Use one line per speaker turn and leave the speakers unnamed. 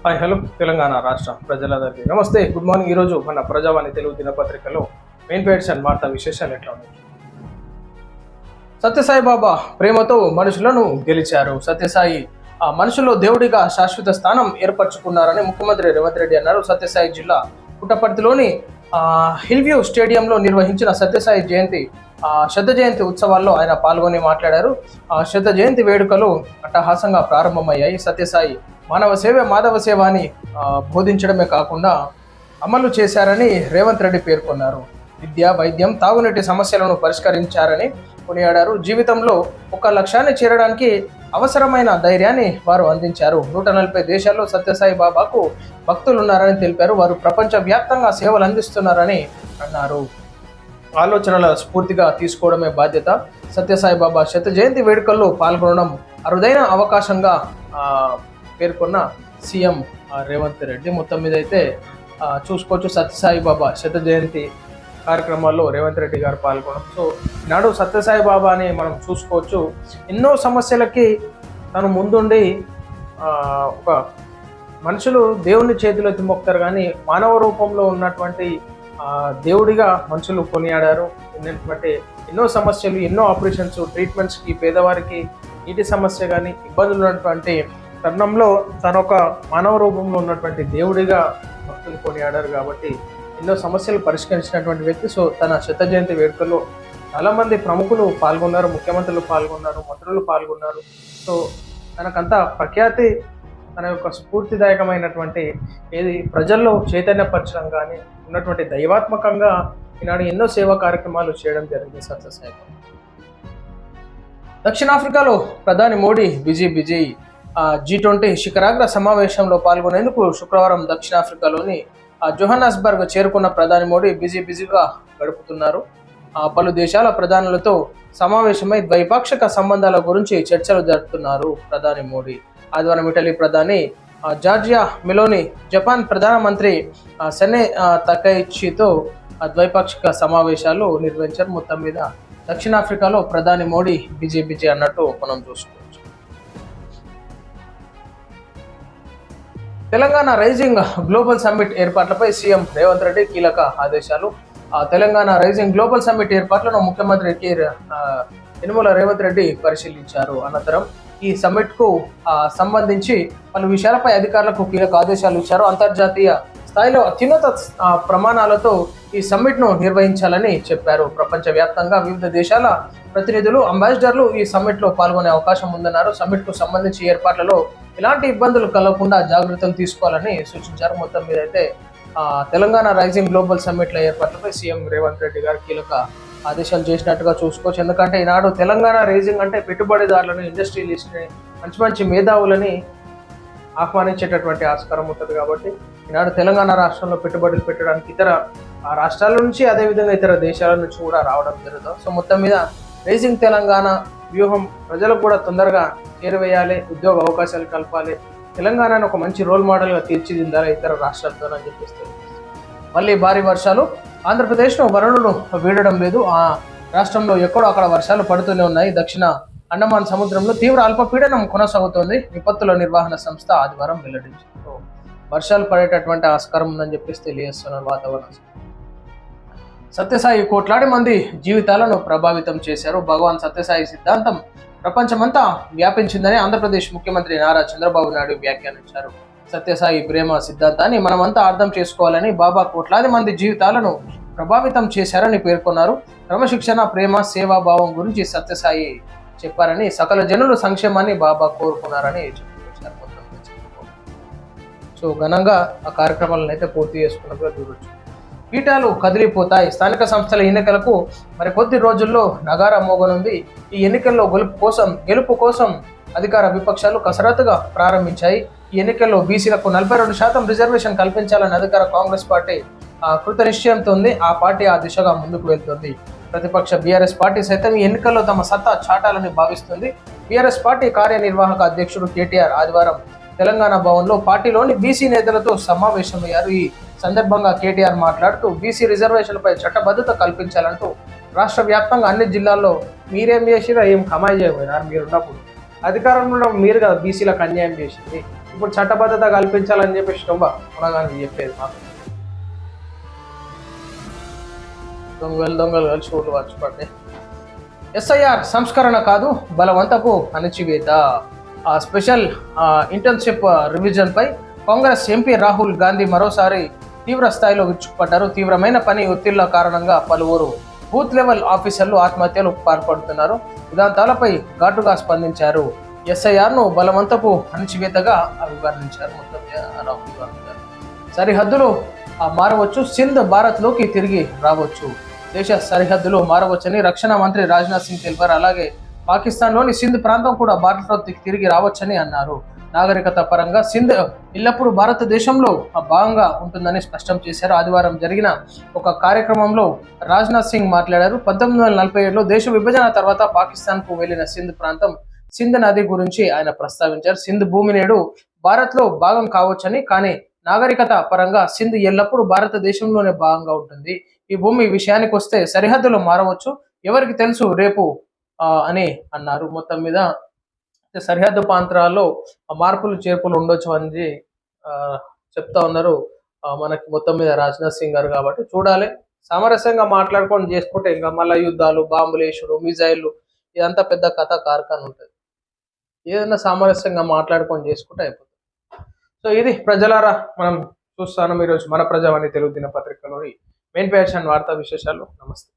Hi hello Telangana రాష్ట్ర ప్రజలందరికీ నమస్తే, గుడ్ మార్నింగ్. ఈరోజు మన ప్రజావాణి తెలుగు దినపత్రికలో మెయిన్ పేజ్ అండ్ వార్తా విశేషాలు ఎట్లా ఉన్నాయి. సత్యసాయి బాబా ప్రేమతో మనుషులను గెలిచారు. సత్యసాయి మనుషుల్లో దేవుడిగా శాశ్వత స్థానం ఏర్పరచుకున్నారని ముఖ్యమంత్రి రేవంత్ రెడ్డి అన్నారు. సత్యసాయి జిల్లా పుట్టపర్తిలోని హిల్వ్యూ స్టేడియంలో నిర్వహించిన సత్యసాయి జయంతి శత జయంతి ఉత్సవాల్లో ఆయన పాల్గొని మాట్లాడారు. శత జయంతి వేడుకలు అట్టహాసంగా ప్రారంభమయ్యాయి. సత్యసాయి మానవ సేవ మాధవ సేవ అని బోధించడమే కాకుండా అమలు చేశారని రేవంత్ రెడ్డి పేర్కొన్నారు. విద్య, వైద్యం, తాగునీటి సమస్యలను పరిష్కరించారని కొనియాడారు. జీవితంలో ఒక లక్ష్యాన్ని చేరడానికి అవసరమైన ధైర్యాన్ని వారు అందించారు. 140 దేశాల్లో సత్యసాయి బాబాకు భక్తులున్నారని తెలిపారు. వారు ప్రపంచ వ్యాప్తంగా సేవలు అందిస్తున్నారని అన్నారు. ఆలోచనల స్ఫూర్తిగా తీసుకోవడమే బాధ్యత. సత్యసాయి బాబా శత జయంతి వేడుకల్లో పాల్గొనడం అరుదైన అవకాశంగా పేర్కొన్న సీఎం రేవంత్ రెడ్డి. మొత్తం మీద అయితే చూసుకోవచ్చు, సత్యసాయి బాబా శత జయంతి కార్యక్రమాల్లో రేవంత్ రెడ్డి గారు పాల్గొనడం. సో ఈనాడు సత్యసాయి బాబాని మనం చూసుకోవచ్చు. ఎన్నో సమస్యలకి తను ముందుండి ఒక మనుషులు దేవుని చేతిలో తిమ్మొక్తారు, కానీ మానవ రూపంలో ఉన్నటువంటి దేవుడిగా మనుషులు కొనియాడారు. ఎందుకంటే ఎన్నో సమస్యలు, ఎన్నో ఆపరేషన్స్, ట్రీట్మెంట్స్కి, పేదవారికి నీటి సమస్య కానీ ఇబ్బందులు ఉన్నటువంటి తరుణంలో తను ఒక మానవ రూపంలో ఉన్నటువంటి దేవుడిగా భక్తులు కొనియాడారు. కాబట్టి ఎన్నో సమస్యలు పరిష్కరించినటువంటి వ్యక్తి. సో తన శత జయంతి వేడుకల్లో చాలామంది ప్రముఖులు పాల్గొన్నారు, ముఖ్యమంత్రులు పాల్గొన్నారు, మంత్రులు పాల్గొన్నారు. సో తనకంతా ప్రఖ్యాతి, తన యొక్క స్ఫూర్తిదాయకమైనటువంటి ఏది ప్రజల్లో చైతన్యపరచడం కానీ ఉన్నటువంటి దైవాత్మకంగా ఈనాడు ఎన్నో సేవా కార్యక్రమాలు చేయడం జరిగింది సత్యసాయి. దక్షిణాఫ్రికాలో ప్రధాని మోడీ బిజీ G20 శిఖరాగ్ర సమావేశంలో పాల్గొనేందుకు శుక్రవారం దక్షిణాఫ్రికాలోని జోహానస్బర్గ్ చేరుకున్న ప్రధాని మోడీ బిజీగా గడుపుతున్నారు. పలు దేశాల ప్రధానులతో సమావేశమై ద్వైపాక్షిక సంబంధాల గురించి చర్చలు జరుపుతున్నారు ప్రధాని మోడీ. ఆదివారం ఇటలీ ప్రధాని జార్జియా మెలోని, జపాన్ ప్రధానమంత్రి సెనే తకైచితో ద్వైపాక్షిక సమావేశాలు నిర్వహించారు. మొత్తం మీద దక్షిణాఫ్రికాలో ప్రధాని మోడీ బిజీ అన్నట్టు మనం చూసుకోవచ్చు. తెలంగాణ రైజింగ్ గ్లోబల్ సమ్మిట్ ఏర్పాట్లపై సీఎం రేవంత్ రెడ్డి కీలక ఆదేశాలు. తెలంగాణ రైజింగ్ గ్లోబల్ సమ్మిట్ ఏర్పాట్లను ముఖ్యమంత్రి యనమల రేవంత్ రెడ్డి పరిశీలించారు. అనంతరం ఈ సమ్మిట్ కు సంబంధించి పలు విషయాలపై అధికారులకు కీలక ఆదేశాలు ఇచ్చారు. అంతర్జాతీయ స్థాయిలో అత్యున్నత ప్రమాణాలతో ఈ సమ్మిట్ ను నిర్వహించాలని చెప్పారు. ప్రపంచవ్యాప్తంగా వివిధ దేశాల ప్రతినిధులు, అంబాసిడర్లు ఈ సమ్మిట్ లో పాల్గొనే అవకాశం ఉందన్నారు. సమ్మిట్ కు సంబంధించి ఏర్పాట్లలో ఎలాంటి ఇబ్బందులు కలగకుండా జాగ్రత్తలు తీసుకోవాలని సూచించారు. మొత్తం మీద అయితే తెలంగాణ రైజింగ్ గ్లోబల్ సమ్మిట్ల ఏర్పాట్లపై సీఎం రేవంత్ రెడ్డి గారు కీలక ఆదేశాలు చేసినట్టుగా చూసుకోవచ్చు. ఎందుకంటే ఈనాడు తెలంగాణ రైజింగ్ అంటే పెట్టుబడిదారులను, ఇండస్ట్రియలిస్ట్ని, మంచి మేధావులని ఆహ్వానించేటటువంటి ఆస్కారం ఉంటుంది. కాబట్టి ఈనాడు తెలంగాణ రాష్ట్రంలో పెట్టుబడులు పెట్టడానికి ఇతర రాష్ట్రాల నుంచి, అదేవిధంగా ఇతర దేశాల నుంచి కూడా రావడం జరుగుతుంది. సో మొత్తం మీద రైజింగ్ తెలంగాణ వ్యూహం ప్రజలకు కూడా తొందరగా చేరవేయాలి, ఉద్యోగ అవకాశాలు కల్పాలి, తెలంగాణను ఒక మంచి రోల్ మోడల్గా తీర్చిదిద్దాలి ఇతర రాష్ట్రాలతో అని చెప్పిస్తారు. మళ్ళీ భారీ వర్షాలు ఆంధ్రప్రదేశ్లో వరుణుడు వీడడం లేదు. ఆ రాష్ట్రంలో ఎక్కడో అక్కడ వర్షాలు పడుతూనే ఉన్నాయి. దక్షిణ అండమాన్ సముద్రంలో తీవ్ర అల్పపీడనం కొనసాగుతోంది. విపత్తుల నిర్వహణ సంస్థ ఆదివారం వెల్లడించింది. వర్షాలు పడేటటువంటి ఆస్కారం ఉందని చెప్పేసి తెలియజేస్తున్నారు వాతావరణ. సత్యసాయి కోట్లాది మంది జీవితాలను ప్రభావితం చేశారు. భగవాన్ సత్యసాయి సిద్ధాంతం ప్రపంచమంతా వ్యాపించిందని ఆంధ్రప్రదేశ్ ముఖ్యమంత్రి నారా చంద్రబాబు నాయుడు వ్యాఖ్యానించారు. సత్యసాయి ప్రేమ సిద్ధాంతాన్ని మనమంతా అర్థం చేసుకోవాలని, బాబా కోట్లాది మంది జీవితాలను ప్రభావితం చేశారని పేర్కొన్నారు. క్రమశిక్షణ, ప్రేమ, సేవాభావం గురించి సత్యసాయి చెప్పారని, సకల జనుల సంక్షేమాన్ని బాబా కోరుకున్నారని చెప్పారు. సో ఘనంగా ఆ కార్యక్రమాలను అయితే పూర్తి చేసుకున్నట్టుగా చూడొచ్చు. పీఠాలు కదిలిపోతాయి. స్థానిక సంస్థల ఎన్నికలకు మరి కొద్ది రోజుల్లో నగారా మోగనుంది. ఈ ఎన్నికల్లో గెలుపు కోసం అధికార విపక్షాలు కసరత్తుగా ప్రారంభించాయి. ఈ ఎన్నికల్లో బీసీలకు 42% రిజర్వేషన్ కల్పించాలని అధికార కాంగ్రెస్ పార్టీ కృత నిశ్చయంతో ఉంది. ఆ పార్టీ ఆ దిశగా ముందుకు వెళ్తుంది. ప్రతిపక్ష బీఆర్ఎస్ పార్టీ సైతం ఈ ఎన్నికల్లో తమ సత్తా చాటాలని భావిస్తుంది. బీఆర్ఎస్ పార్టీ కార్యనిర్వాహక అధ్యక్షుడు కేటీఆర్ ఆదివారం తెలంగాణ భవన్లో పార్టీలోని బీసీ నేతలతో సమావేశమయ్యారు. ఈ సందర్భంగా కేటీఆర్ మాట్లాడుతూ బీసీ రిజర్వేషన్లపై చట్టబద్ధత కల్పించాలంటూ రాష్ట్ర వ్యాప్తంగా అన్ని జిల్లాల్లో మీరేం చేసినా ఏం కమాయి చేయబోయినారు, మీరున్నప్పుడు అధికారంలో మీరు కదా బీసీలకు అన్యాయం చేసింది, ఇప్పుడు చట్టబద్ధత కల్పించాలని చెప్పేసి కొనగానే చెప్పేది మాకు. దొంగలు కలిసి ఓట్లు వచ్చుకోండి. ఎస్ఐఆర్ సంస్కరణ కాదు, బలవంతపు అణచివేత. స్పెషల్ ఇంటర్న్షిప్ రివిజన్ పై కాంగ్రెస్ ఎంపీ రాహుల్ గాంధీ మరోసారి తీవ్ర స్థాయిలో విరుచుకుపడ్డారు. తీవ్రమైన పని ఒత్తిళ్ల కారణంగా పలువురు బూత్ లెవెల్ ఆఫీసర్లు ఆత్మహత్యలు పాల్పడుతున్నారు. ఉదాంతాలపై ఘాటుగా స్పందించారు. ఎస్ఐఆర్ ను బలవంతపు అణచివేతగా అభివర్ణించారు. మొత్తం రాహుల్ గాంధీ గారు సరిహద్దులు మారవచ్చు, సింధ్ భారత్ లోకి తిరిగి రావచ్చు, దేశ సరిహద్దులు మారవచ్చని రక్షణ మంత్రి రాజ్నాథ్ సింగ్ తెలిపారు. అలాగే పాకిస్తాన్ లోని సింధ్ ప్రాంతం కూడా భారత్లోకి తిరిగి రావచ్చని అన్నారు. నాగరికత పరంగా సింధ్ ఎల్లప్పుడూ భారతదేశంలో భాగంగా ఉంటుందని స్పష్టం చేశారు. ఆదివారం జరిగిన ఒక కార్యక్రమంలో రాజ్నాథ్ సింగ్ మాట్లాడారు. 1947లో దేశ విభజన తర్వాత పాకిస్తాన్ కు వెళ్లిన సింధ్ ప్రాంతం, సింధ్ నది గురించి ఆయన ప్రస్తావించారు. సింధ్ భూమి నేడు భారత్ లో భాగం కావచ్చని, కానీ నాగరికత పరంగా సింధ్ ఎల్లప్పుడూ భారతదేశంలోనే భాగంగా ఉంటుంది. ఈ భూమి విషయానికి వస్తే సరిహద్దులు మారవచ్చు, ఎవరికి తెలుసు రేపు అని అన్నారు. మొత్తం మీద సరిహద్దు ప్రాంతాల్లో మార్పులు చేర్పులు ఉండొచ్చు అని చెప్తా ఉన్నారు మనకి మొత్తం మీద రాజ్నాథ్ సింగ్ గారు. కాబట్టి చూడాలి, సామరస్యంగా మాట్లాడుకొని చేసుకుంటే ఇంకా మళ్ళీ యుద్ధాలు, బాంబులు వేసుడు, మిజైళ్ళు, ఇదంతా పెద్ద కథ కార్ఖాన ఉంటుంది. ఏదైనా సామరస్యంగా మాట్లాడుకొని చేసుకుంటే అయిపోతుంది. సో ఇది ప్రజలారా, మనం చూస్తాను ఈరోజు మన ప్రజావాణి తెలుగు దినపత్రికలోని మెయిన్ పేజ్ అండ్ వార్తా విశేషాలు. నమస్తే.